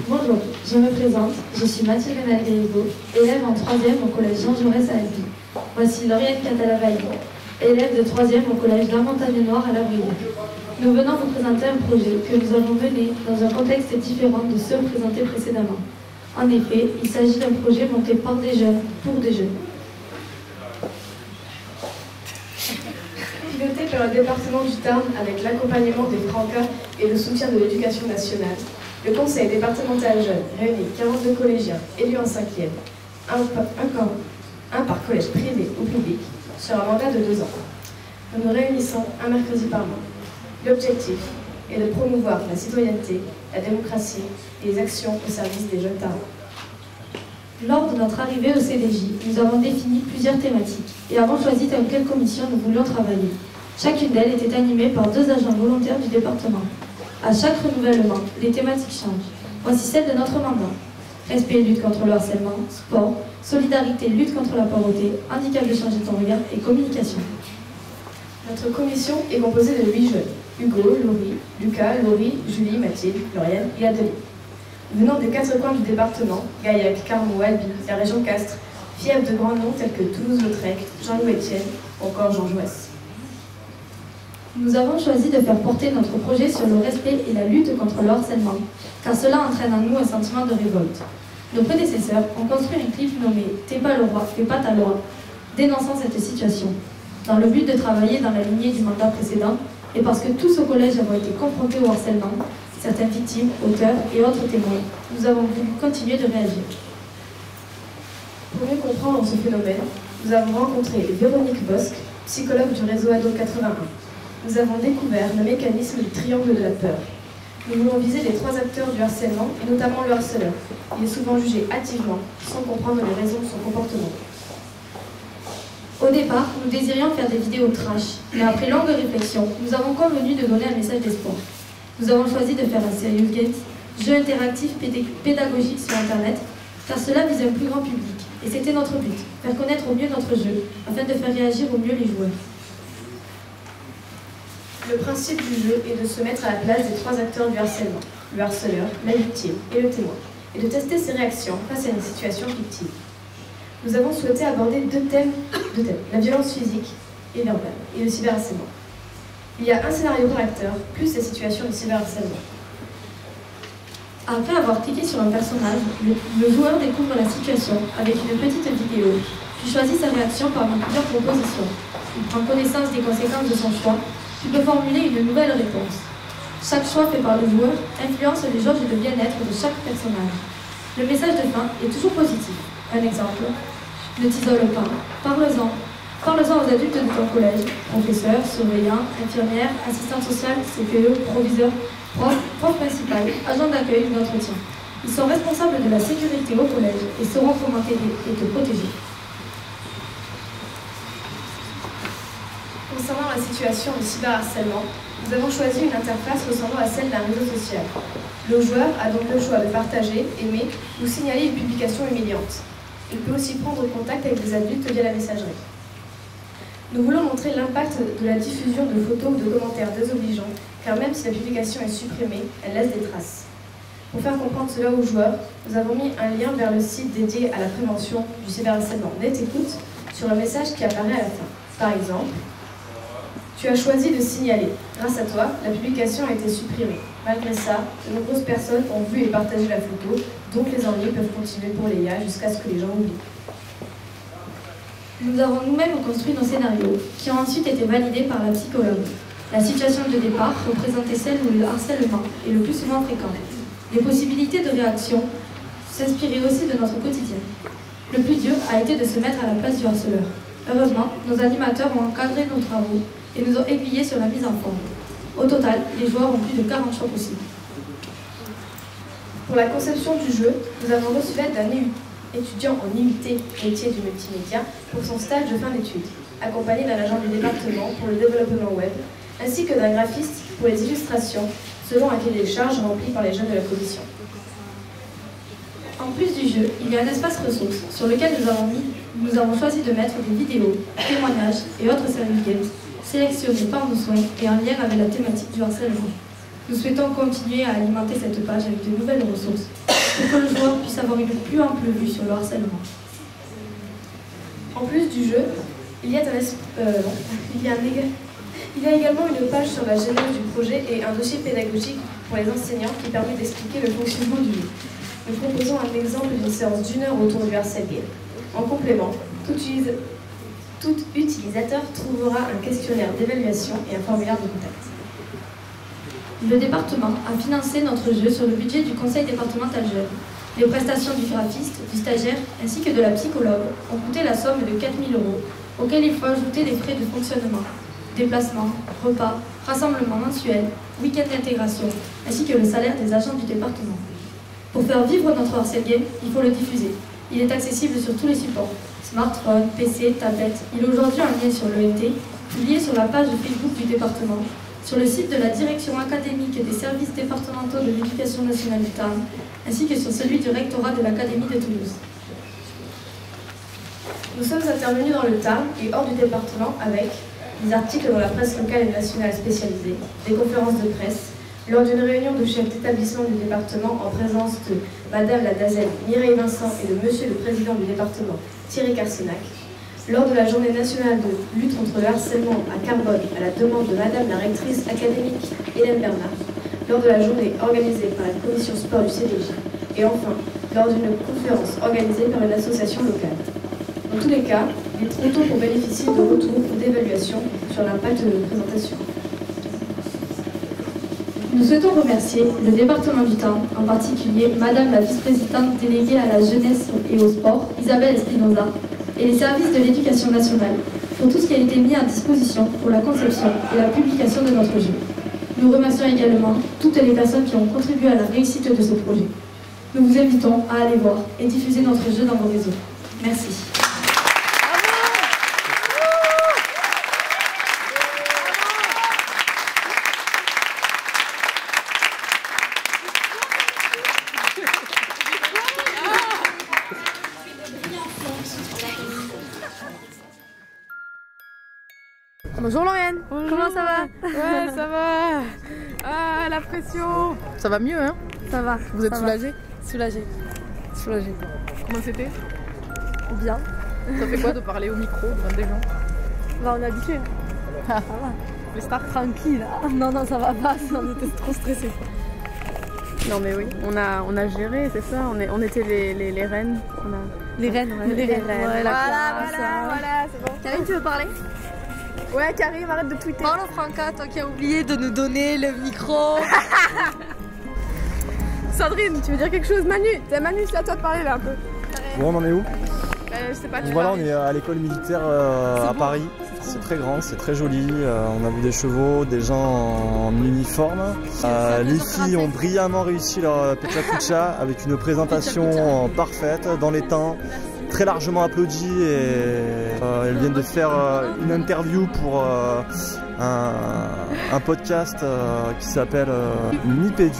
Bonjour, je me présente, je suis Mathieu Benal-Guérigo, élève en 3e au collège Jean Jaurès à Albi. Voici Lauriane Catalavaille, élève de 3e au collège La Montagne Noire à La Bruyère. Nous venons vous présenter un projet que nous avons mené dans un contexte différent de ceux présentés précédemment. En effet, il s'agit d'un projet monté par des jeunes, pour des jeunes. Piloté par le département du Tarn avec l'accompagnement des Francas et le soutien de l'éducation nationale, le conseil départemental jeune réunit 42 collégiens élus en 5e, un par collège privé ou public, sur un mandat de 2 ans. Nous nous réunissons un mercredi par mois. L'objectif est de promouvoir la citoyenneté, la démocratie et les actions au service des jeunes Tarns. Lors de notre arrivée au CDJ, nous avons défini plusieurs thématiques et avons choisi dans quelle commission nous voulions travailler. Chacune d'elles était animée par 2 agents volontaires du département. À chaque renouvellement, les thématiques changent. Voici celle de notre mandat. Respect et lutte contre le harcèlement, sport, solidarité, lutte contre la pauvreté, handicap de changer ton regard et communication. Notre commission est composée de 8 jeunes. Hugo, Laurie, Lucas, Laurie, Julie, Mathilde, Lauriane et Adélie. Venant des 4 coins du département, Gaillac, Carmaux, Albi, la région Castres, fiefs de grands noms tels que Toulouse-Lautrec, Jean-Louis Etienne ou encore Jean Jouès. Nous avons choisi de faire porter notre projet sur le respect et la lutte contre le harcèlement, car cela entraîne en nous un sentiment de révolte. Nos prédécesseurs ont construit un clip nommé « T'es pas le roi, fais pas ta loi », dénonçant cette situation, dans le but de travailler dans la lignée du mandat précédent, et parce que tous au collège avons été confrontés au harcèlement, certaines victimes, auteurs et autres témoins, nous avons voulu continuer de réagir. Pour mieux comprendre ce phénomène, nous avons rencontré Véronique Bosque, psychologue du réseau ADO 81. Nous avons découvert le mécanisme du triangle de la peur. Nous voulons viser les 3 acteurs du harcèlement, et notamment le harceleur. Il est souvent jugé hâtivement, sans comprendre les raisons de son comportement. Au départ, nous désirions faire des vidéos trash, mais après longue réflexion, nous avons convenu de donner un message d'espoir. Nous avons choisi de faire un Serious Games, jeu interactif pédagogique sur Internet, car cela vise un plus grand public. Et c'était notre but, faire connaître au mieux notre jeu, afin de faire réagir au mieux les joueurs. Le principe du jeu est de se mettre à la place des 3 acteurs du harcèlement, le harceleur, la victime et le témoin, et de tester ses réactions face à une situation fictive. Nous avons souhaité aborder 2 thèmes, la violence physique et verbale, et le cyberharcèlement. Il y a un scénario par acteur, plus la situation du cyberharcèlement. Après avoir cliqué sur un personnage, le joueur découvre la situation avec une petite vidéo, puis choisit sa réaction parmi plusieurs propositions. Il prend connaissance des conséquences de son choix, puis peut formuler une nouvelle réponse. Chaque choix fait par le joueur influence les jauges de bien-être de chaque personnage. Le message de fin est toujours positif. Un exemple, ne t'isole pas, parle-en. Parle-en aux adultes de ton collège, professeurs, surveillants, infirmières, assistantes sociales, CPE, proviseurs, prof principal, agents d'accueil ou d'entretien. Ils sont responsables de la sécurité au collège et sauront comment t'aider et te protéger. Concernant la situation de cyberharcèlement, nous avons choisi une interface ressemblant à celle d'un réseau social. Le joueur a donc le choix de partager, aimer ou signaler une publication humiliante. Il peut aussi prendre contact avec des adultes via la messagerie. Nous voulons montrer l'impact de la diffusion de photos ou de commentaires désobligeants, car même si la publication est supprimée, elle laisse des traces. Pour faire comprendre cela aux joueurs, nous avons mis un lien vers le site dédié à la prévention du cyberharcèlement Net Écoute sur le message qui apparaît à la fin. Par exemple, tu as choisi de signaler. Grâce à toi, la publication a été supprimée. Malgré ça, de nombreuses personnes ont vu et partagé la photo, donc les ennuis peuvent continuer pour Léa jusqu'à ce que les gens oublient. Nous avons nous-mêmes construit nos scénarios, qui ont ensuite été validés par la psychologue. La situation de départ représentait celle où le harcèlement est le plus souvent fréquent. Les possibilités de réaction s'inspiraient aussi de notre quotidien. Le plus dur a été de se mettre à la place du harceleur. Heureusement, nos animateurs ont encadré nos travaux et nous ont aiguillés sur la mise en forme. Au total, les joueurs ont plus de 40 choix possibles. Pour la conception du jeu, nous avons reçu l'aide d'un étudiant en IUT, métier du multimédia, pour son stage de fin d'études, accompagné d'un agent du département pour le développement web, ainsi que d'un graphiste pour les illustrations, selon un cahier des charges rempli par les jeunes de la commission. En plus du jeu, il y a un espace ressources sur lequel nous avons choisi de mettre des vidéos, témoignages et autres serious games sélectionnés par nos soins et en lien avec la thématique du harcèlement. Nous souhaitons continuer à alimenter cette page avec de nouvelles ressources pour que le joueur puisse avoir une plus ample vue sur le harcèlement. En plus du jeu, il y a également une page sur la genèse du projet et un dossier pédagogique pour les enseignants qui permet d'expliquer le fonctionnement du jeu. Nous proposons un exemple d'une séance d'1 heure autour du harcèlement game. En complément, tout utilisateur trouvera un questionnaire d'évaluation et un formulaire de contact. Le département a financé notre jeu sur le budget du conseil départemental jeune. Les prestations du graphiste, du stagiaire ainsi que de la psychologue ont coûté la somme de 4 000 €, auxquels il faut ajouter les frais de fonctionnement, déplacements, repas, rassemblements mensuels, week-end d'intégration, ainsi que le salaire des agents du département. Pour faire vivre notre harcèlement game, il faut le diffuser. Il est accessible sur tous les supports, smartphone, PC, tablette. Il est aujourd'hui en lien sur l'ENT, publié sur la page Facebook du département, sur le site de la direction académique des services départementaux de l'éducation nationale du Tarn, ainsi que sur celui du rectorat de l'Académie de Toulouse. Nous sommes intervenus dans le Tarn et hors du département avec des articles dans la presse locale et nationale spécialisée, des conférences de presse, lors d'une réunion de chefs d'établissement du département en présence de Madame la DAZEN Mireille Vincent et de Monsieur le Président du département Thierry Carsenac, lors de la journée nationale de lutte contre le harcèlement à Carbone à la demande de Madame la rectrice académique Hélène Bernard, lors de la journée organisée par la commission sport du CDJ et enfin lors d'une conférence organisée par une association locale. Dans tous les cas, il est trop tôt pour bénéficier de retours ou d'évaluations sur l'impact de nos présentations. Nous souhaitons remercier le département du Tarn, en particulier Madame la vice-présidente déléguée à la jeunesse et au sport, Isabelle Espinoza, et les services de l'éducation nationale, pour tout ce qui a été mis à disposition pour la conception et la publication de notre jeu. Nous remercions également toutes les personnes qui ont contribué à la réussite de ce projet. Nous vous invitons à aller voir et diffuser notre jeu dans vos réseaux. Merci. Bonjour Lauriane. Bonjour. Comment ça va? Ouais, ça va. Ah, la pression. Ça va mieux, hein? Ça va. Vous êtes soulagée? Soulagée. Soulagée. Comment c'était? Bien. Ça fait quoi de parler au micro devant des gens? Bah, on est habitué. Ah. Ça va. Les stars? Tranquille. Non, non, ça va pas. On était trop stressés. Non mais oui, on a géré, c'est ça, on était les reines. Les reines, ouais. Les reines. Ouais, Voilà, c'est bon. Karine, tu veux parler? Ouais, Karim, arrête de tweeter. Parle Franca, toi qui as oublié de nous donner le micro. Sandrine, tu veux dire quelque chose? Manu, c'est à toi de parler là un peu. Bon, on en est où? Je sais pas, tu Voilà, on parles. est à l'école militaire à Paris. C'est très grand, c'est très joli. On a vu des chevaux, des gens en uniforme. Les filles ont brillamment réussi leur Pecha Kucha avec une présentation parfaite, dans les temps, très largement applaudie. Et elles viennent de faire une interview pour un podcast qui s'appelle Nipédu.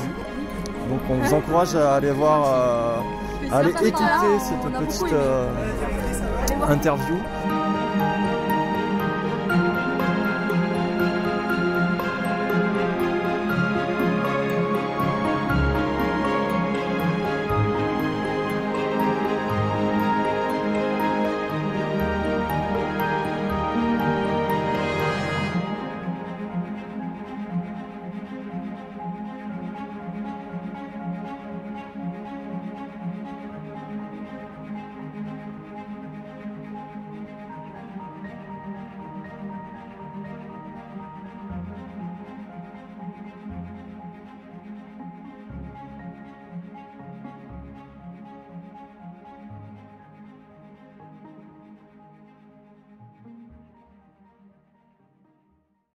Donc on vous encourage à aller voir, à aller écouter cette petite interview.